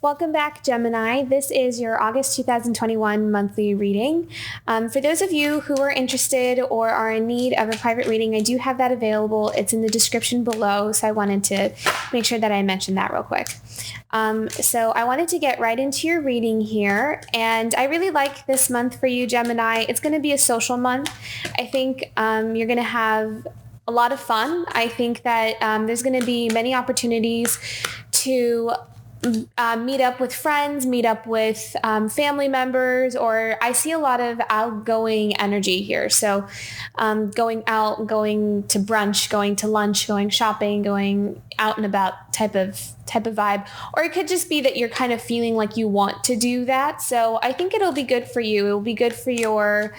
Welcome back, Gemini. This is your August 2021 monthly reading. For those of you who are interested or are in need of a private reading, I do have that available. It's in the description below, so I wanted to make sure that I mentioned that real quick. So I wanted to get right into your reading here, and I really like this month for you, Gemini. It's going to be a social month. I think you're going to have a lot of fun. I think that there's going to be many opportunities to meet up with friends, meet up with family members, or I see a lot of outgoing energy here. So going out, going to brunch, going to lunch, going shopping, going out and about type of vibe. Or it could just be that you're kind of feeling like you want to do that. So I think it'll be good for you. It will be good for your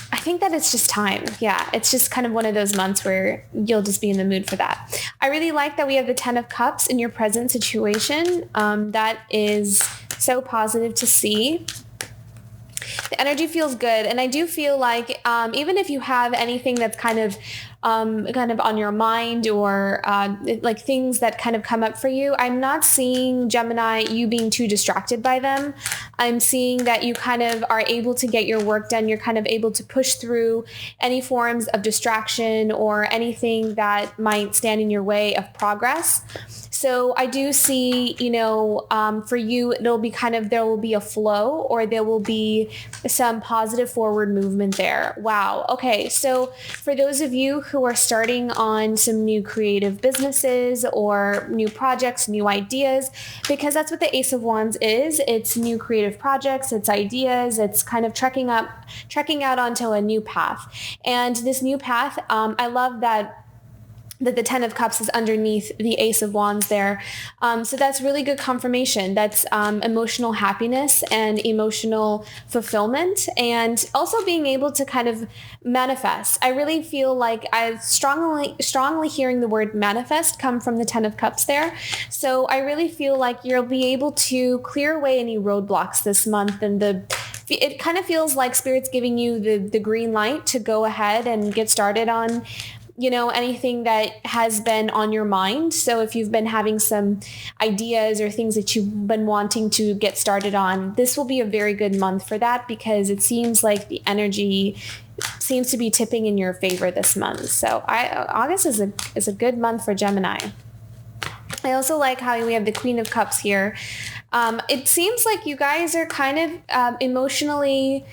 I think that it's just time. Yeah, it's just kind of one of those months where you'll just be in the mood for that. I really like that we have the 10 of Cups in your present situation. That is so positive to see. The energy feels good. And I do feel like even if you have anything that's kind of on your mind or like things that kind of come up for you, I'm not seeing, Gemini, you being too distracted by them. I'm seeing that you kind of are able to get your work done. You're kind of able to push through any forms of distraction or anything that might stand in your way of progress. So I do see, for you, it'll be there will be a flow, or there will be some positive forward movement there. Wow. Okay. So for those of you who are starting on some new creative businesses or new projects, new ideas, because that's what the Ace of Wands is. It's new creative projects, it's ideas, it's kind of trekking out onto a new path. And this new path, I love that the 10 of Cups is underneath the Ace of Wands there. So that's really good confirmation. That's emotional happiness and emotional fulfillment, and also being able to kind of manifest. I really feel like I'm strongly hearing the word manifest come from the 10 of Cups there. So I really feel like you'll be able to clear away any roadblocks this month, and it kind of feels like Spirit's giving you the green light to go ahead and get started on anything that has been on your mind. So if you've been having some ideas or things that you've been wanting to get started on, this will be a very good month for that, because it seems like the energy seems to be tipping in your favor this month. So August is a good month for Gemini. I also like how we have the Queen of Cups here. It seems like you guys are kind of emotionally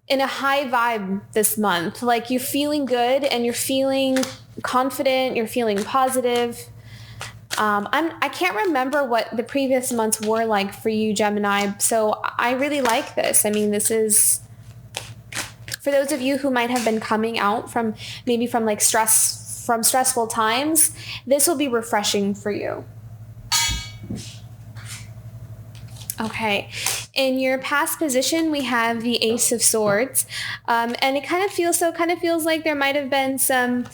in a high vibe this month. Like you're feeling good and you're feeling confident, you're feeling positive. I can't remember what the previous months were like for you, Gemini. So I really like this. I mean, this is for those of you who might have been coming out from stressful times. This will be refreshing for you. Okay. In your past position, we have the Ace of Swords, and it kind of feels like there might have been some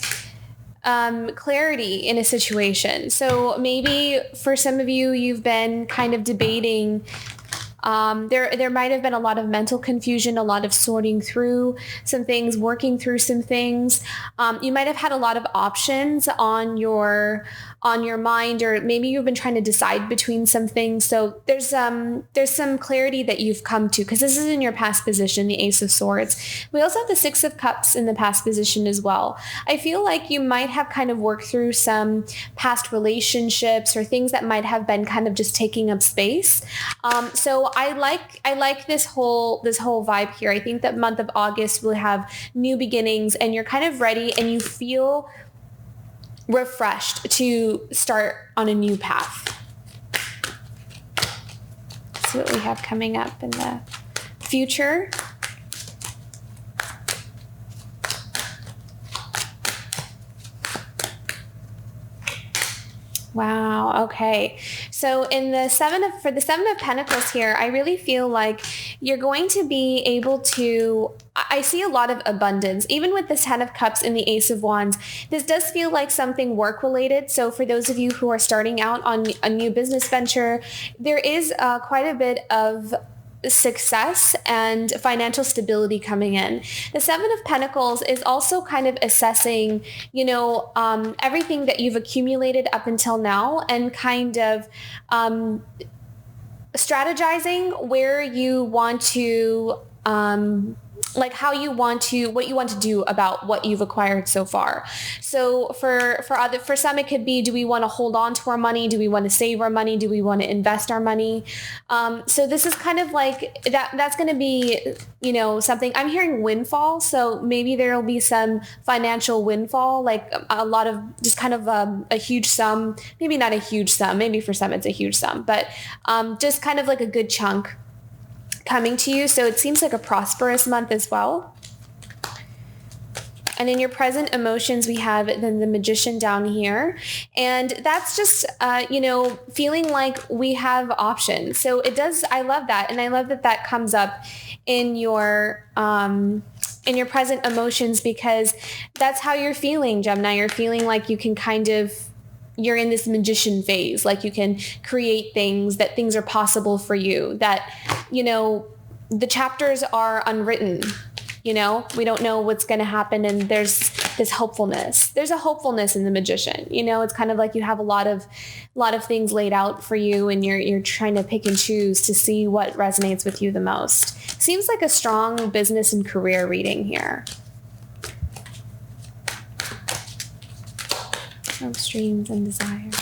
clarity in a situation. So maybe for some of you, you've been kind of debating. There might have been a lot of mental confusion, a lot of sorting through some things, working through some things. You might have had a lot of options on your mind, or maybe you've been trying to decide between some things. So there's some clarity that you've come to, because this is in your past position, the Ace of Swords. We also have the Six of Cups in the past position as well. I feel like you might have kind of worked through some past relationships or things that might have been kind of just taking up space. So I like this whole vibe here. I think that month of August will have new beginnings, and you're kind of ready and you feel refreshed to start on a new path. Let's see what we have coming up in the future. Wow. Okay. So for the Seven of Pentacles here, I really feel like you're going to be able to, I see a lot of abundance, even with the 10 of Cups and the Ace of Wands. This does feel like something work related. So for those of you who are starting out on a new business venture, there is quite a bit of success and financial stability coming in. The Seven of Pentacles is also kind of assessing, everything that you've accumulated up until now, and kind of strategizing where you want to, what you want to do about what you've acquired so far. So for some, it could be, do we want to hold on to our money? Do we want to save our money? Do we want to invest our money? So this is kind of like that's going to be, something. I'm hearing windfall. So maybe there'll be some financial windfall, like a lot of just kind of a huge sum, maybe not a huge sum. Maybe for some it's a huge sum, but just kind of like a good chunk coming to you. So it seems like a prosperous month as well. And in your present emotions, we have then the Magician down here. And that's just, feeling like we have options. So I love that. And I love that that comes up in your present emotions, because that's how you're feeling, Gemini. You're feeling like you can you're in this magician phase, like you can create things, that things are possible for you, that, the chapters are unwritten, we don't know what's going to happen. And there's this hopefulness. There's a hopefulness in the Magician. It's kind of like you have a lot of things laid out for you, and you're trying to pick and choose to see what resonates with you the most. Seems like a strong business and career reading here. Hopes, dreams, and desires.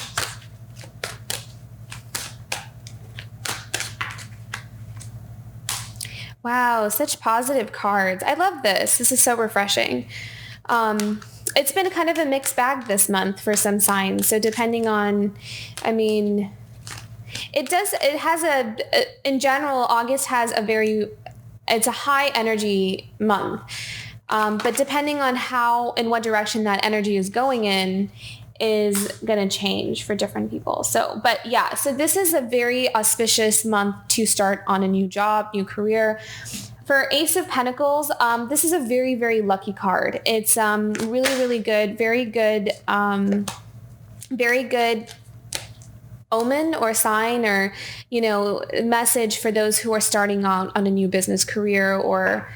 Wow, such positive cards. I love this. This is so refreshing. It's been kind of a mixed bag this month for some signs. So depending on, in general, August has it's a high energy month. But depending on how and what direction that energy is going in is going to change for different people. So this is a very auspicious month to start on a new job, new career. For Ace of Pentacles, this is a very, very lucky card. It's really, really good, very good omen or sign, or, message for those who are starting on a new business career, or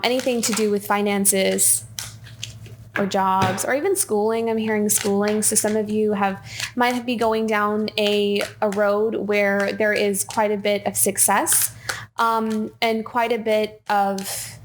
anything to do with finances or jobs, or even schooling. I'm hearing schooling. So some of you might be going down a road where there is quite a bit of success, and quite a bit of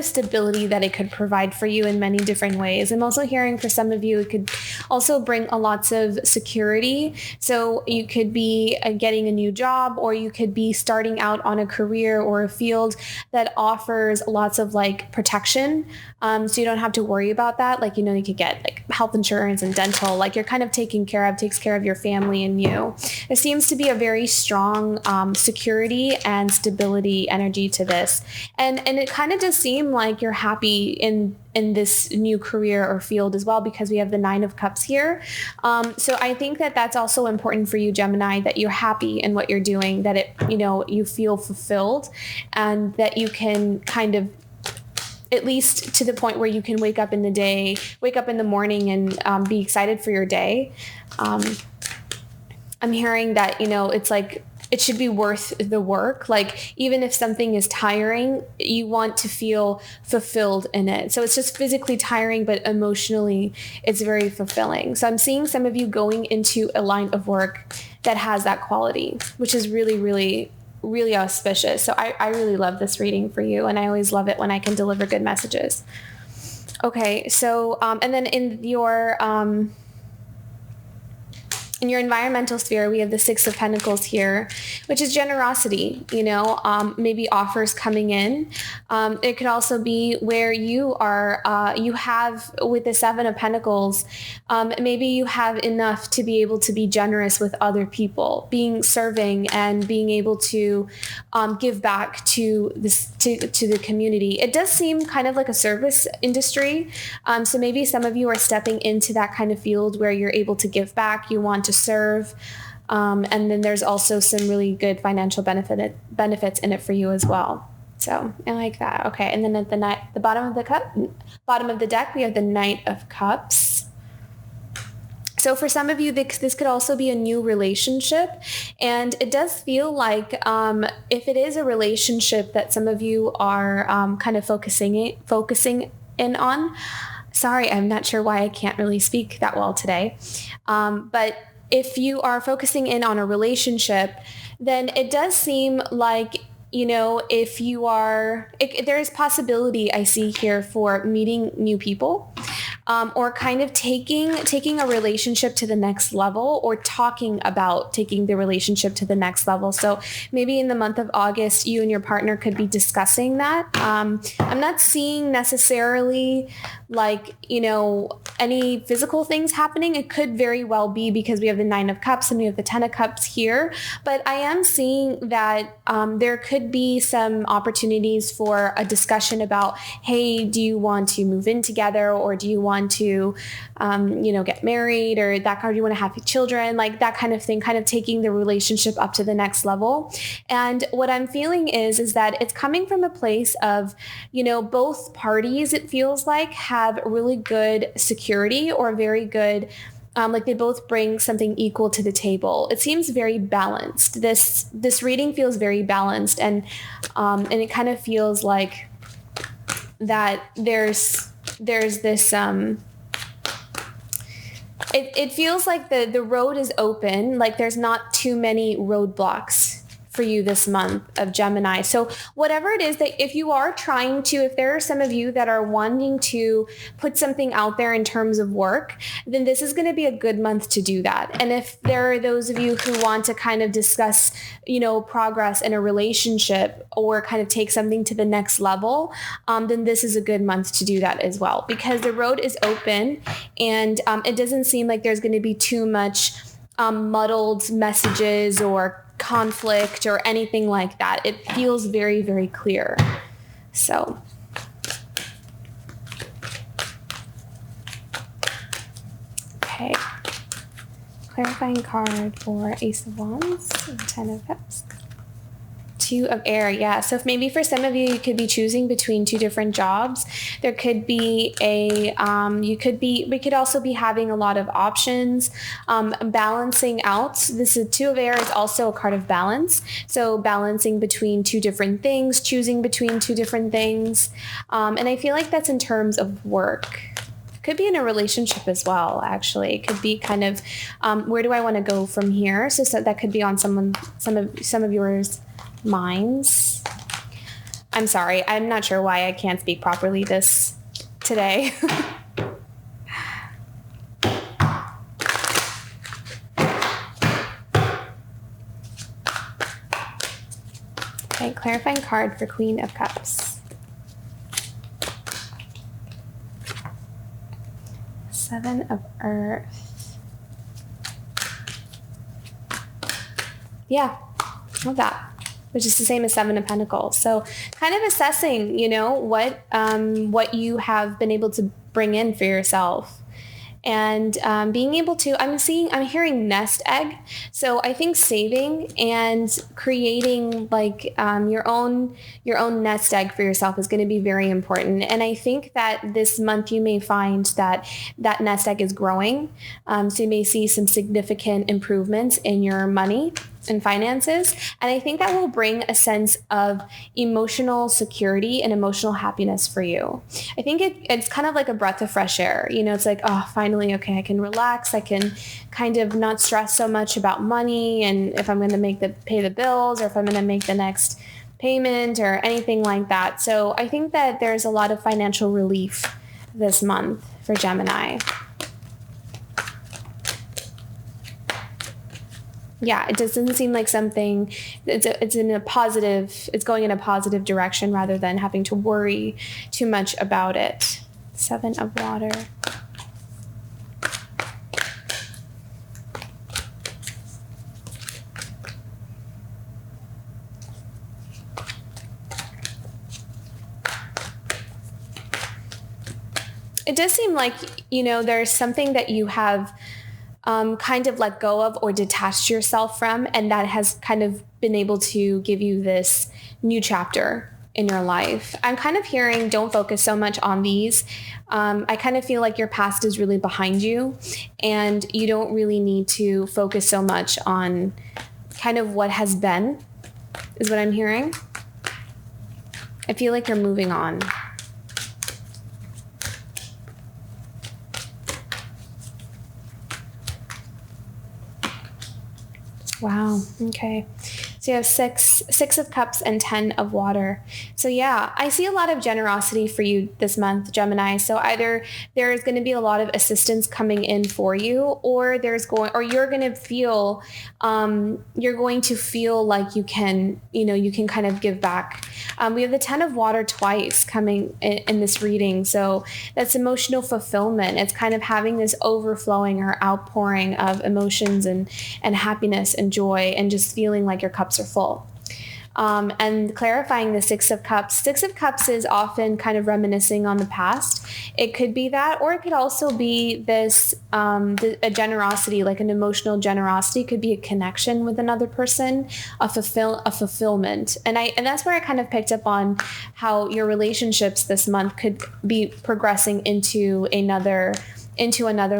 stability that it could provide for you in many different ways. I'm also hearing for some of you, it could also bring lots of security. So you could be getting a new job, or you could be starting out on a career or a field that offers lots of protection. So you don't have to worry about that. You could get health insurance and dental, you're kind of takes care of your family and you. It seems to be a very strong security and stability energy to this. And it kind of does seem like you're happy in this new career or field as well, because we have the Nine of Cups here. So I think that that's also important for you, Gemini, that you're happy in what you're doing, that it, you feel fulfilled, and that you can kind of, at least to the point where you can wake up in the morning and be excited for your day. I'm hearing that, it's like, it should be worth the work. Even if something is tiring, you want to feel fulfilled in it. So it's just physically tiring, but emotionally it's very fulfilling. So I'm seeing some of you going into a line of work that has that quality, which is really, really, really auspicious. So I really love this reading for you. And I always love it when I can deliver good messages. Okay. So, and then in your environmental sphere, we have the Six of Pentacles here, which is generosity, maybe offers coming in. It could also be where you are, you have with the Seven of Pentacles, maybe you have enough to be able to be generous with other people, serving and being able to give back to the community. It does seem kind of like a service industry. So maybe some of you are stepping into that kind of field where you're able to give back, you want to serve. And then there's also some really good financial benefits in it for you as well. So I like that. Okay. And then at the bottom of the deck, we have the Knight of Cups. So for some of you, this could also be a new relationship. And it does feel like if it is a relationship that some of you are kind of focusing in on. Sorry, I'm not sure why I can't really speak that well today. But if you are focusing in on a relationship, then it does seem like, if you are, there is possibility I see here for meeting new people. Or kind of taking a relationship to the next level, or talking about taking the relationship to the next level. So maybe in the month of August, you and your partner could be discussing that. I'm not seeing necessarily like, any physical things happening. It could very well be because we have the 9 of Cups and we have the 10 of Cups here. But I am seeing that there could be some opportunities for a discussion about, hey, do you want to move in together, or do you want to, get married, or that kind of, do you want to have children, like that kind of thing, kind of taking the relationship up to the next level. And what I'm feeling is that it's coming from a place of, both parties, it feels like, have really good security, or very good, like they both bring something equal to the table. It seems very balanced. This reading feels very balanced, and it kind of feels like that there's this it feels like the road is open, like there's not too many roadblocks for you this month of Gemini. So whatever it is that, if you are trying to, if there are some of you that are wanting to put something out there in terms of work, then this is going to be a good month to do that. And if there are those of you who want to kind of discuss, progress in a relationship, or kind of take something to the next level, then this is a good month to do that as well, because the road is open, and it doesn't seem like there's going to be too much muddled messages or conflict or anything like that. It feels very, very clear. So okay, clarifying card for Ace of Wands and 10 of Cups. 2 of Air, yeah. So if maybe for some of you, you could be choosing between 2 different jobs. There could be we could also be having a lot of options, balancing out. This is 2 of Air is also a card of balance. So balancing between 2 different things, choosing between 2 different things. And I feel like that's in terms of work. Could be in a relationship as well, actually. It could be kind of, where do I want to go from here? So that could be on some of yours minds. I'm sorry. I'm not sure why I can't speak properly this today. Okay, clarifying card for Queen of Cups. 7 of Earth. Yeah, love that. Which is the same as 7 of Pentacles. So kind of assessing, what you have been able to bring in for yourself. And being able to, I'm hearing nest egg. So I think saving and creating like your own nest egg for yourself is going to be very important. And I think that this month you may find that nest egg is growing. So you may see some significant improvements in your money and finances. And I think that will bring a sense of emotional security and emotional happiness for you. I think it's kind of like a breath of fresh air. It's like, oh, finally, okay, I can relax. I can kind of not stress so much about money, and if I'm going to pay the bills, or if I'm going to make the next payment or anything like that. So I think that there's a lot of financial relief this month for Gemini. Yeah, it doesn't seem like something, it's going in a positive direction rather than having to worry too much about it. 7 of Water. It does seem like, there's something that you have kind of let go of or detached yourself from, and that has kind of been able to give you this new chapter in your life. I'm kind of hearing don't focus so much on these. I kind of feel like your past is really behind you and you don't really need to focus so much on kind of what has been, is what I'm hearing. I feel like you're moving on. Wow. Okay. So you have six of cups and 10 of water. So yeah, I see a lot of generosity for you this month, Gemini. So either there's going to be a lot of assistance coming in for you, or you're going to feel like you can kind of give back. We have the 10 of water twice coming in this reading. So that's emotional fulfillment. It's kind of having this overflowing or outpouring of emotions and happiness and joy, and just feeling like your cups are full. And clarifying the 6 of Cups. 6 of Cups is often kind of reminiscing on the past. It could be that, or it could also be this, a generosity, like an emotional generosity. It could be a connection with another person, a fulfillment. And that's where I kind of picked up on how your relationships this month could be progressing into another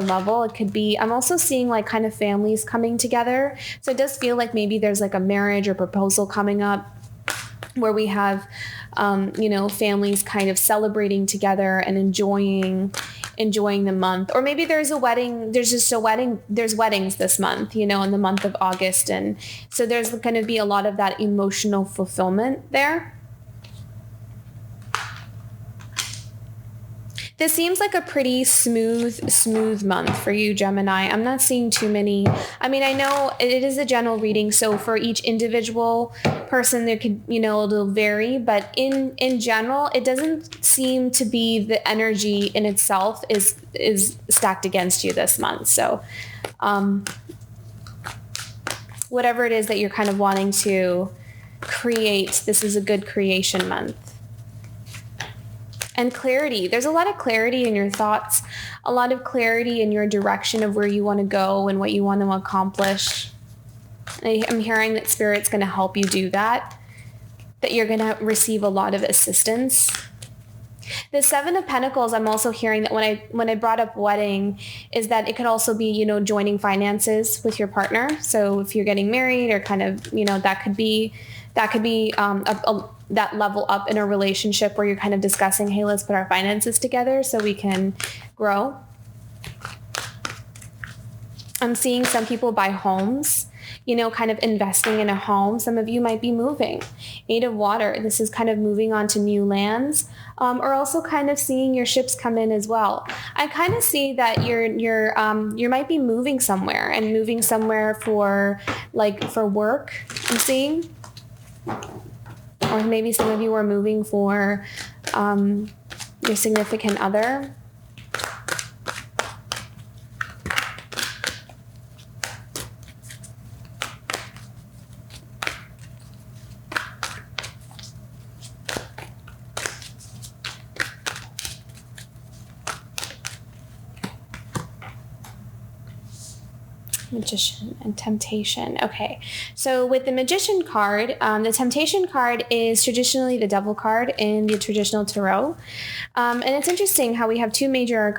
level. It could be, I'm also seeing like kind of families coming together. So it does feel like maybe there's like a marriage or proposal coming up where we have, families kind of celebrating together and enjoying the month. Or maybe there's there's weddings this month, in the month of August. And so there's going to be a lot of that emotional fulfillment there. This seems like a pretty smooth month for you, Gemini. I'm not seeing too many. I mean, I know it is a general reading, so for each individual person, there could, it'll vary. But in general, it doesn't seem to be the energy in itself is stacked against you this month. So, whatever it is that you're kind of wanting to create, this is a good creation month. And clarity. There's a lot of clarity in your thoughts, a lot of clarity in your direction of where you want to go and what you want to accomplish. I'm hearing that Spirit's going to help you do that you're going to receive a lot of assistance. The 7 of Pentacles, I'm also hearing that when I brought up wedding, is that it could also be, joining finances with your partner. So if you're getting married or kind of, that could be that level up in a relationship where you're kind of discussing, hey, let's put our finances together so we can grow. I'm seeing some people buy homes, kind of investing in a home. Some of you might be moving. 8 of Water. This is kind of moving on to new lands, or also kind of seeing your ships come in as well. I kind of see that you might be moving somewhere for work. I'm seeing. Or maybe some of you are moving for your significant other. Magician and Temptation. Okay, so with the Magician card, the Temptation card is traditionally the Devil card in the traditional tarot. And it's interesting how we have 2 major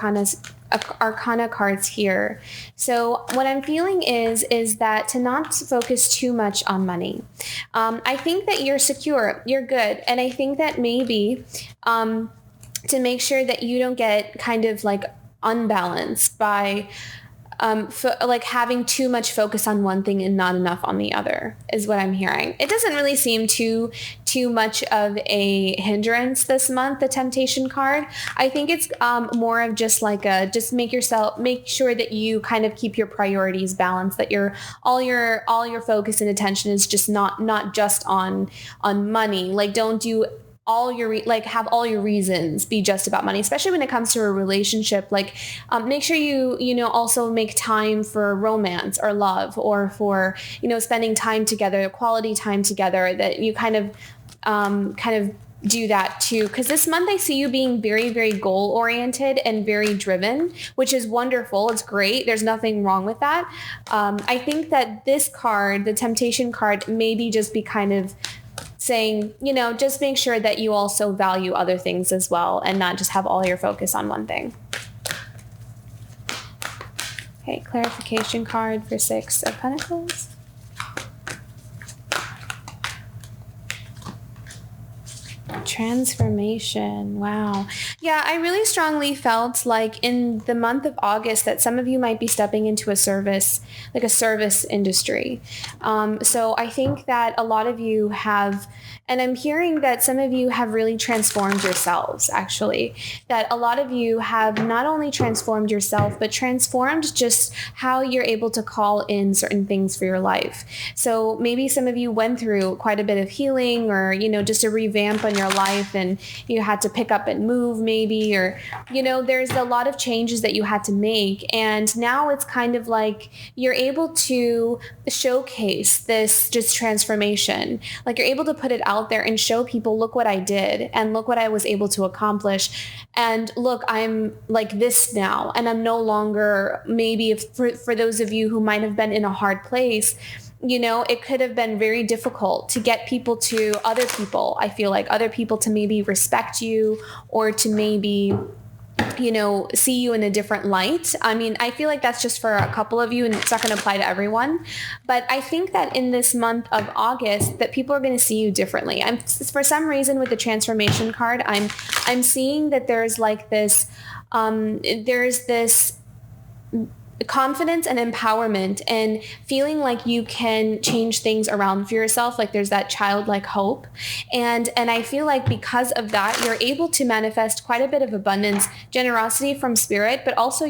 arcana cards here. So what I'm feeling is that to not focus too much on money. I think that you're secure, you're good. And I think that maybe to make sure that you don't get kind of like unbalanced by having too much focus on one thing and not enough on the other is what I'm hearing. It doesn't really seem too much of a hindrance this month, the Temptation card. I think it's more of just like just make sure that you kind of keep your priorities balanced, that all your focus and attention is just not just on money. Like don't do have all your reasons be just about money, especially when it comes to a relationship. Make sure you also make time for romance or love, or for, spending time together, quality time together, that you kind of do that too. Because this month I see you being very, very goal oriented and very driven, which is wonderful. It's great. There's nothing wrong with that. I think that this card, the Temptation card, maybe just be kind of saying, just make sure that you also value other things as well and not just have all your focus on one thing. Okay, clarification card for Six of Pentacles. Transformation. Wow. Yeah, I really strongly felt like in the month of August that some of you might be stepping into a service, like a service industry. So I think that a lot of you have, and I'm hearing that some of you have really transformed yourselves, actually. That a lot of you have not only transformed yourself, but transformed just how you're able to call in certain things for your life. So maybe some of you went through quite a bit of healing or, just a revamp on your life and you had to pick up and move maybe, or, there's a lot of changes that you had to make. And now it's kind of like you're able to showcase this just transformation. Like you're able to put it out there and show people, look what I did and look what I was able to accomplish. And look, I'm like this now. And I'm no longer, maybe for those of you who might have been in a hard place, it could have been very difficult to get people to other people. I feel like other people to maybe respect you or to maybe, see you in a different light. I mean, I feel like that's just for a couple of you and it's not going to apply to everyone. But I think that in this month of August that people are going to see you differently. For some reason with the transformation card, I'm seeing that there's like this, there's this confidence and empowerment and feeling like you can change things around for yourself. Like there's that childlike hope. And I feel like because of that, you're able to manifest quite a bit of abundance, generosity from spirit, but also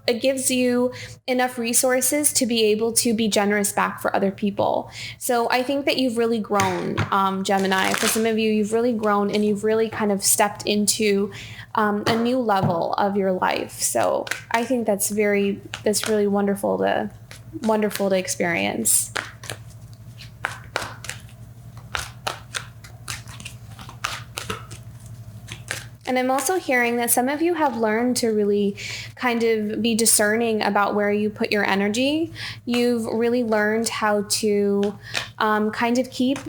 it gives you enough resources to be able to be generous back for other people. So I think that you've really grown, Gemini. For some of you, you've really grown and you've really kind of stepped into a new level of your life. So I think that's really wonderful to experience. And I'm also hearing that some of you have learned to really kind of be discerning about where you put your energy. You've really learned how to kind of keep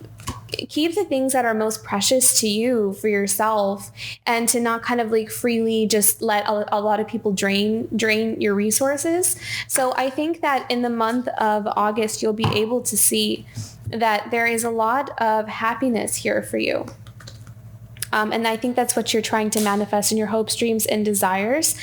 the things that are most precious to you for yourself and to not kind of like freely just let a lot of people drain your resources. So I think that in the month of August, you'll be able to see that there is a lot of happiness here for you. And I think that's what you're trying to manifest in your hopes, dreams, and desires.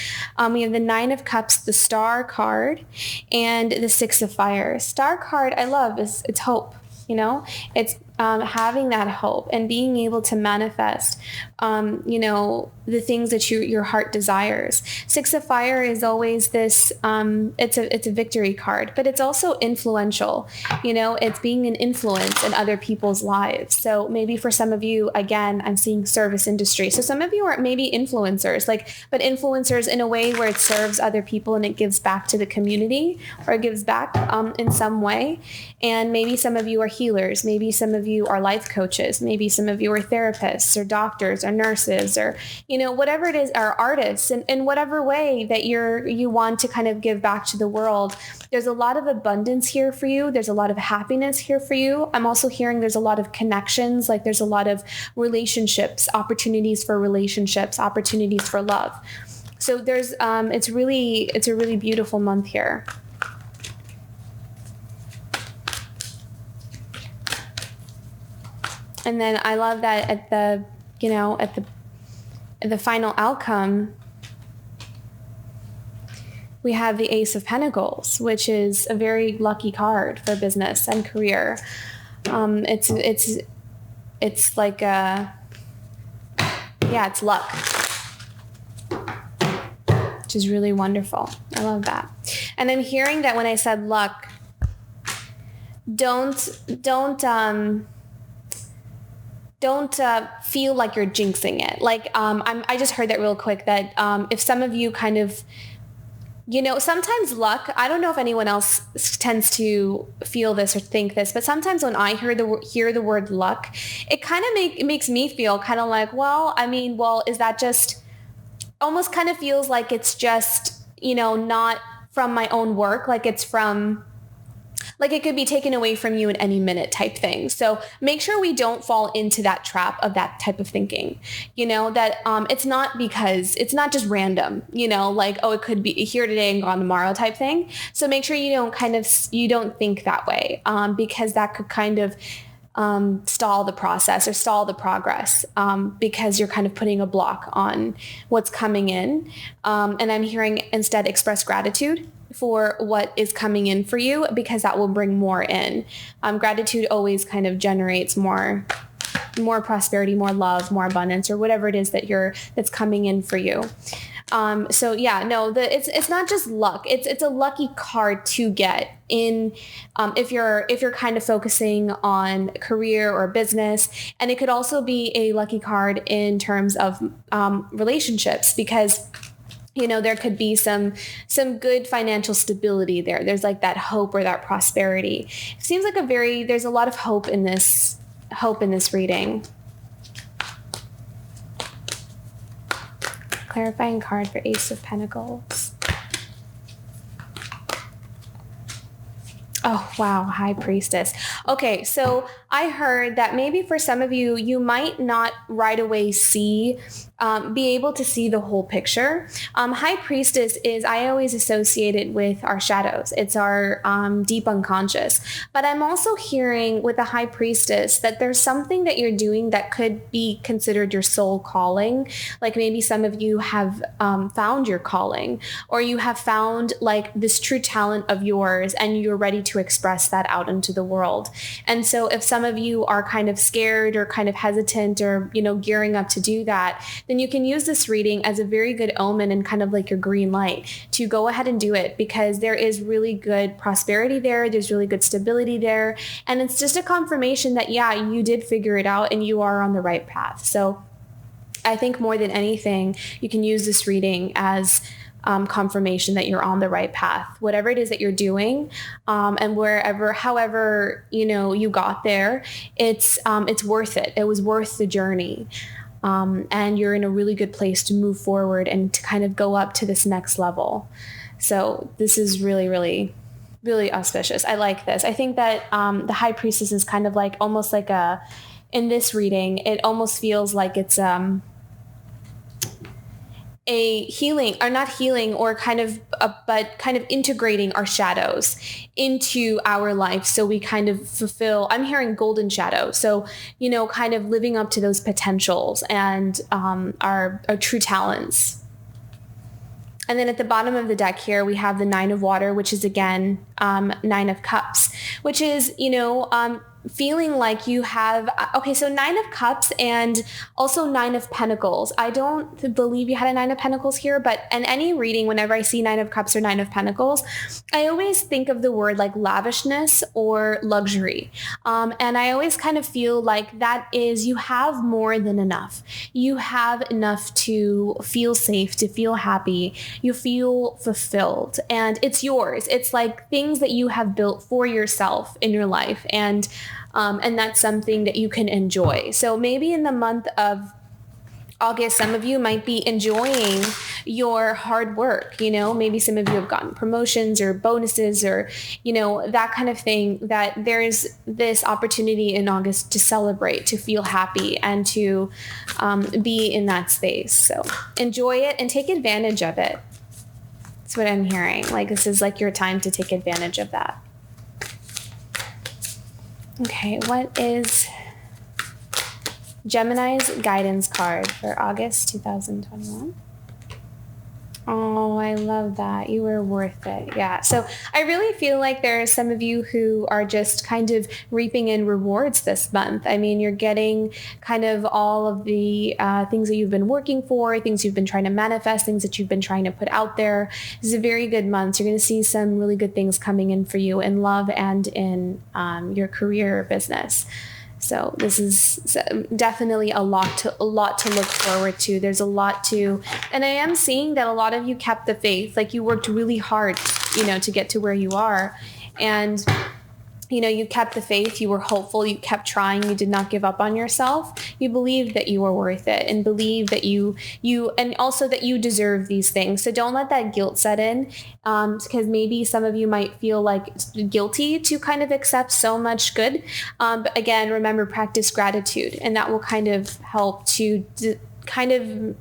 We have the Nine of Cups, the Star card, and the Six of Fire. Star card, I love, it's hope. It's having that hope and being able to manifest, the things that your heart desires. Six of Fire is always this, it's a victory card, but it's also influential. It's being an influence in other people's lives. So maybe for some of you, again, I'm seeing service industry. So some of you are maybe influencers, but influencers in a way where it serves other people and it gives back to the community or it gives back in some way. And maybe some of you are healers. Maybe some of you are life coaches. Maybe some of you are therapists or doctors or nurses or, whatever it is, are artists in whatever way that you want to kind of give back to the world. There's a lot of abundance here for you. There's a lot of happiness here for you. I'm also hearing there's a lot of connections. Like there's a lot of relationships, opportunities for relationships, opportunities for love. So there's, it's a really beautiful month here. And then I love that at the final outcome, we have the Ace of Pentacles, which is a very lucky card for business and career. It's like it's luck, which is really wonderful. I love that. And I'm hearing that when I said luck, don't feel like you're jinxing it. Like, I just heard that real quick that if some of you kind of, sometimes luck, I don't know if anyone else tends to feel this or think this, but sometimes when I hear the word luck, it kind of makes me feel kind of like, is that just, almost kind of feels like it's just, not from my own work, like it's from, like it could be taken away from you in any minute type thing. So make sure we don't fall into that trap of that type of thinking, that it's not just random, like, oh, it could be here today and gone tomorrow type thing. So make sure you don't think that way, because that could kind of stall the process or stall the progress, because you're kind of putting a block on what's coming in. And I'm hearing instead express gratitude for what is coming in for you, because that will bring more in. Gratitude always kind of generates more prosperity, more love, more abundance, or whatever it is that's coming in for you. So yeah, no, it's not just luck. It's a lucky card to get in, if you're kind of focusing on career or business. And it could also be a lucky card in terms of, relationships, because there could be some good financial stability there. There's like that hope or that prosperity. It seems like there's a lot of hope in this reading. Clarifying card for Ace of Pentacles. Oh, wow. High Priestess. Okay, so I heard that maybe for some of you, you might not right away be able to see the whole picture. High Priestess I always associate it with our shadows. It's our deep unconscious. But I'm also hearing with the High Priestess that there's something that you're doing that could be considered your soul calling. Like maybe some of you have found your calling, or you have found like this true talent of yours, and you're ready to express that out into the world. And so if some of you are kind of scared or kind of hesitant or, gearing up to do that, then you can use this reading as a very good omen and kind of like your green light to go ahead and do it, because there is really good prosperity there. There's really good stability there. And it's just a confirmation that, yeah, you did figure it out and you are on the right path. So I think more than anything, you can use this reading as confirmation that you're on the right path, whatever it is that you're doing, and however, you got there, it's worth it. It was worth the journey. And you're in a really good place to move forward and to kind of go up to this next level. So this is really, really, really auspicious. I like this. I think that the High Priestess is kind of like almost like in this reading, it almost feels like it's a healing, or not healing, or but kind of integrating our shadows into our life. So we kind of fulfill, I'm hearing golden shadow. So, kind of living up to those potentials and our true talents. And then at the bottom of the deck here, we have the Nine of Water, which is again, Nine of Cups, which is, feeling like you have, okay, so Nine of Cups and also Nine of Pentacles. I don't believe you had a Nine of Pentacles here, but in any reading, whenever I see Nine of Cups or Nine of Pentacles, I always think of the word like lavishness or luxury. And I always kind of feel like that is, you have more than enough. You have enough to feel safe, to feel happy. You feel fulfilled, and it's yours. It's like things that you have built for yourself in your life. And that's something that you can enjoy. So maybe in the month of August, some of you might be enjoying your hard work. Maybe some of you have gotten promotions or bonuses or, that kind of thing, that there's this opportunity in August to celebrate, to feel happy, and to be in that space. So enjoy it and take advantage of it. That's what I'm hearing. Like, this is like your time to take advantage of that. Okay, what is Gemini's guidance card for August 2021? Oh, I love that. You were worth it. Yeah. So I really feel like there are some of you who are just kind of reaping in rewards this month. I mean, you're getting kind of all of the things that you've been working for, things you've been trying to manifest, things that you've been trying to put out there. This is a very good month. You're going to see some really good things coming in for you in love and in your career or business. So this is definitely a lot to look forward to. There's a lot to, and I am seeing that a lot of you kept the faith. Like, you worked really hard, to get to where you are. And you kept the faith, you were hopeful, you kept trying, you did not give up on yourself. You believed that you were worth it and believed that and also that you deserve these things. So don't let that guilt set in, because maybe some of you might feel like guilty to kind of accept so much good. But again, remember, practice gratitude, and that will kind of help to kind of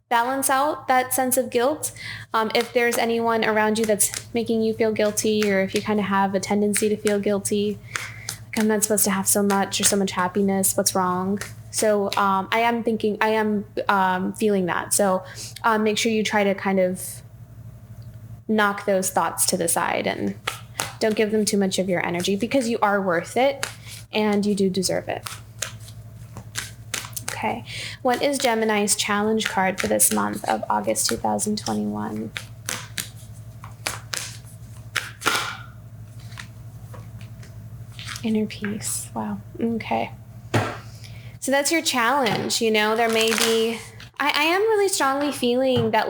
balance out that sense of guilt. If there's anyone around you that's making you feel guilty, or if you kind of have a tendency to feel guilty, like, I'm not supposed to have so much or so much happiness, what's wrong? So I am feeling that. So make sure you try to kind of knock those thoughts to the side and don't give them too much of your energy, because you are worth it and you do deserve it. Okay, what is Gemini's challenge card for this month of August 2021? Inner peace. Wow. Okay. So that's your challenge. There may be, I am really strongly feeling that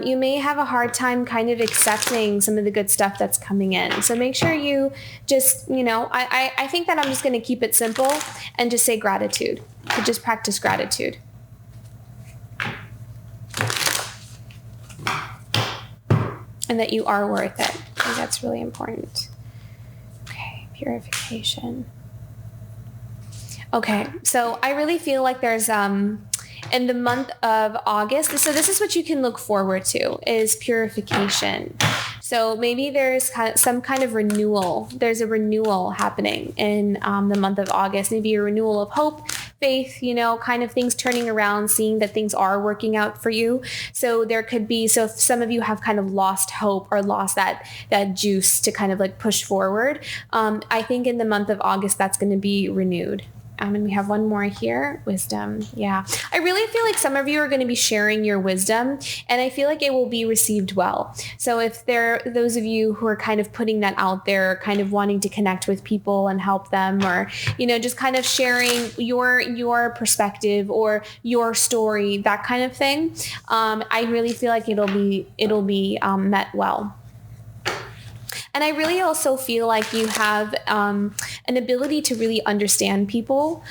you may have a hard time kind of accepting some of the good stuff that's coming in. So make sure you just, I think that I'm just going to keep it simple and just say gratitude. So just practice gratitude. And that you are worth it. I think that's really important. Okay, purification. Okay, so I really feel like there's in the month of August, so this is what you can look forward to, is purification. So maybe there's some kind of renewal. There's a renewal happening in the month of August. Maybe a renewal of hope, faith, kind of things turning around, seeing that things are working out for you. So there could be, so if some of you have kind of lost hope or lost that juice to kind of like push forward, I think in the month of August, that's going to be renewed. And we have one more here, wisdom. Yeah. I really feel like some of you are going to be sharing your wisdom, and I feel like it will be received well. So if there are those of you who are kind of putting that out there, kind of wanting to connect with people and help them, or, just kind of sharing your perspective or your story, that kind of thing, I really feel like it'll be met well. And I really also feel like you have an ability to really understand people.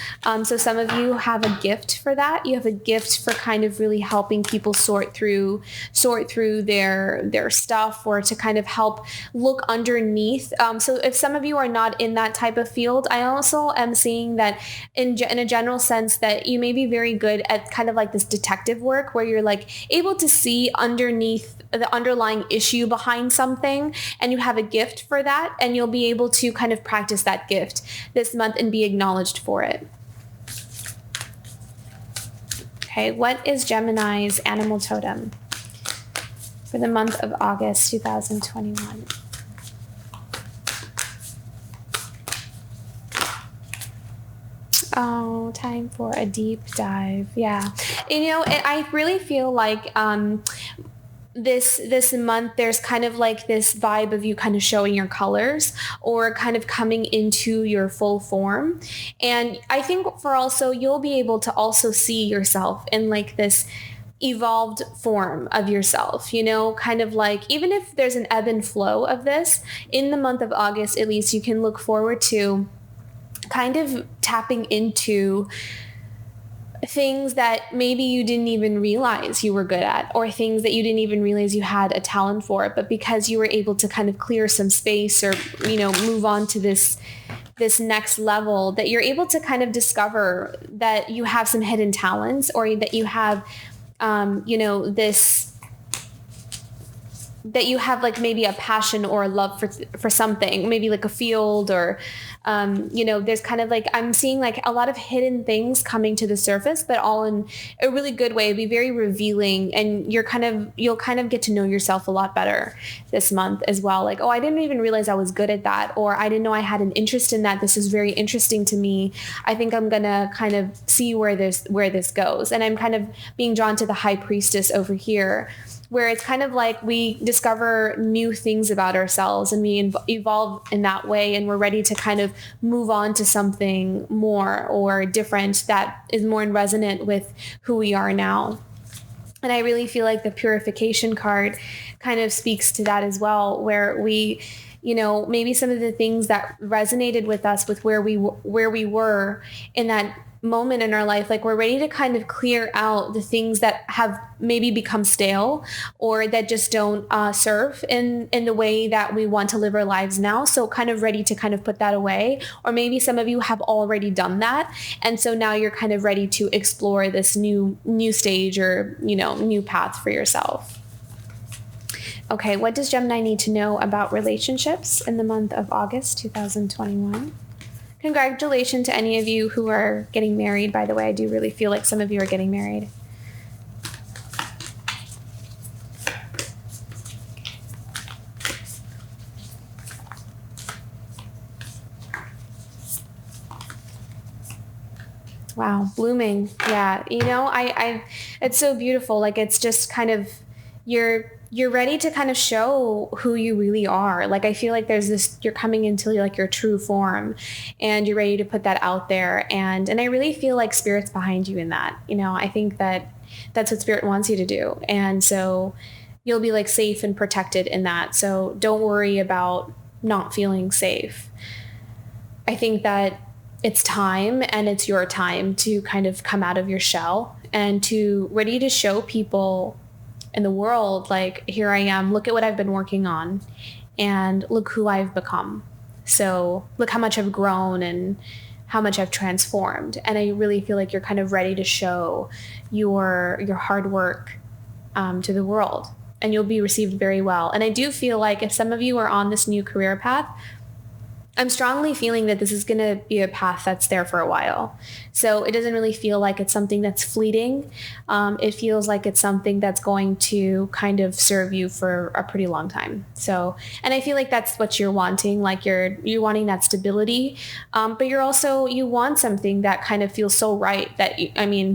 So some of you have a gift for that. You have a gift for kind of really helping people sort through their stuff, or to kind of help look underneath. So if some of you are not in that type of field, I also am seeing that in a general sense that you may be very good at kind of like this detective work, where you're like able to see underneath the underlying issue behind something, and you have a gift for that, and you'll be able to kind of practice that gift this month and be acknowledged for it. Okay, what is Gemini's animal totem for the month of August 2021? Oh, time for a deep dive. Yeah. I really feel like this month there's kind of like this vibe of you kind of showing your colors, or kind of coming into your full form. And I think for also, you'll be able to also see yourself in like this evolved form of yourself, kind of like, even if there's an ebb and flow of this in the month of August, at least you can look forward to kind of tapping into things that maybe you didn't even realize you were good at, or things that you didn't even realize you had a talent for, but because you were able to kind of clear some space, or, move on to this next level, that you're able to kind of discover that you have some hidden talents, or that you have, that you have like maybe a passion or a love for something, maybe like a field, or there's kind of like, I'm seeing like a lot of hidden things coming to the surface, but all in a really good way. It'd be very revealing, and you'll kind of get to know yourself a lot better this month as well. Like, oh, I didn't even realize I was good at that, or I didn't know I had an interest in that. This is very interesting to me. I think I'm gonna kind of see where this goes. And I'm kind of being drawn to the High Priestess over here, where it's kind of like we discover new things about ourselves, and we evolve in that way, and we're ready to kind of move on to something more or different that is more in resonant with who we are now. And I really feel like the purification card kind of speaks to that as well, where we, maybe some of the things that resonated with us with where we were in that moment in our life, like we're ready to kind of clear out the things that have maybe become stale or that just don't serve in the way that we want to live our lives now. So kind of ready to kind of put that away. Or maybe some of you have already done that. And so now you're kind of ready to explore this new stage or, new path for yourself. Okay, what does Gemini need to know about relationships in the month of August 2021? Congratulations to any of you who are getting married, by the way. I do really feel like some of you are getting married. Wow, blooming. Yeah, I it's so beautiful. Like it's just kind of you're ready to kind of show who you really are. Like, I feel like there's this, you're coming into like your true form and you're ready to put that out there. And I really feel like Spirit's behind you in that. I think that that's what Spirit wants you to do. And so you'll be like safe and protected in that. So don't worry about not feeling safe. I think that it's time, and it's your time to kind of come out of your shell and to ready to show people in the world, like, here I am, look at what I've been working on and look who I've become. So look how much I've grown and how much I've transformed. And I really feel like you're kind of ready to show your hard work to the world, and you'll be received very well. And I do feel like if some of you are on this new career path, I'm strongly feeling that this is going to be a path that's there for a while. So it doesn't really feel like it's something that's fleeting. It feels like it's something that's going to kind of serve you for a pretty long time. So, and I feel like that's what you're wanting. Like you're wanting that stability, but you want something that kind of feels so right that,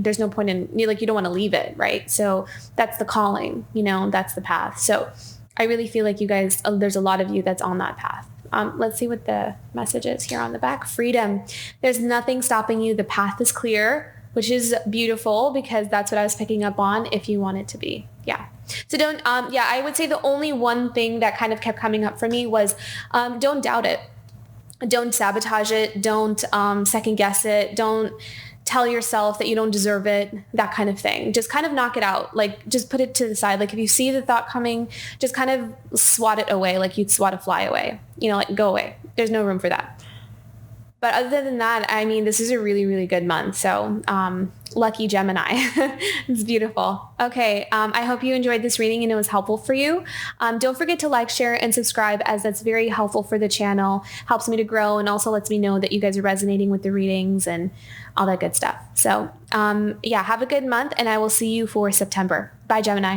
there's no point in, you don't want to leave it, right? So that's the calling, that's the path. So I really feel like you guys, there's a lot of you that's on that path. Let's see what the message is here on the back. Freedom. There's nothing stopping you. The path is clear, which is beautiful because that's what I was picking up on if you want it to be. Yeah. So I would say the only one thing that kind of kept coming up for me was don't doubt it. Don't sabotage it. Don't second guess it. Don't tell yourself that you don't deserve it, that kind of thing. Just kind of knock it out. Like, just put it to the side. Like, if you see the thought coming, just kind of swat it away like you'd swat a fly away. Go away. There's no room for that. But other than that, this is a really, really good month. So lucky Gemini. It's beautiful. Okay. I hope you enjoyed this reading and it was helpful for you. Don't forget to like, share, and subscribe, as that's very helpful for the channel, helps me to grow, and also lets me know that you guys are resonating with the readings and all that good stuff. So have a good month, and I will see you for September. Bye, Gemini.